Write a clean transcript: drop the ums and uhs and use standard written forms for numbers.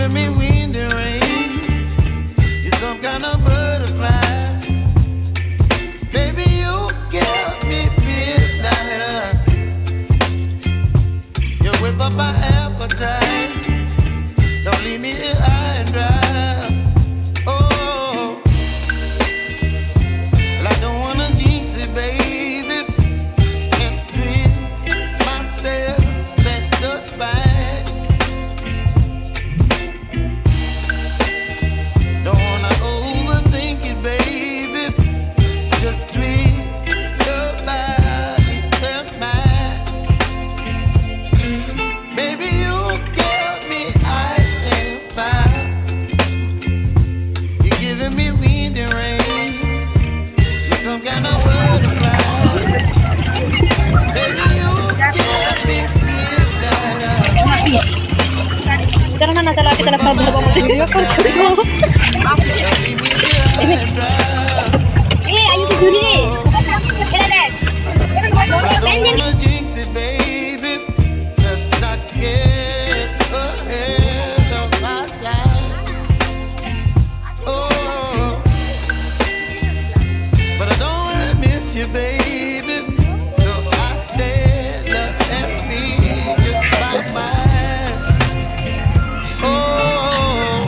giving me wind and rain. You're some kind of butterfly. Baby, you give me midnight. You whip up my appetite. Don't leave me here high and dry. Oh, well, I don't wanna jinx it, baby. Can't twist myself at the spine. Don't wanna overthink it, baby. It's just twist your body and mine. Baby, you give me ice and fire. You're giving me wind and rain. You're some kind of butterfly. Baby, you give me midnight. Diyan naman nasa lapit na nagpababa mo. Ayun si Julie. Kailan? I don't wanna jinx it, baby. Let's not get ahead of my time. Oh, but I don't wanna miss you, baby. So I stand up and speak just my mind. Oh.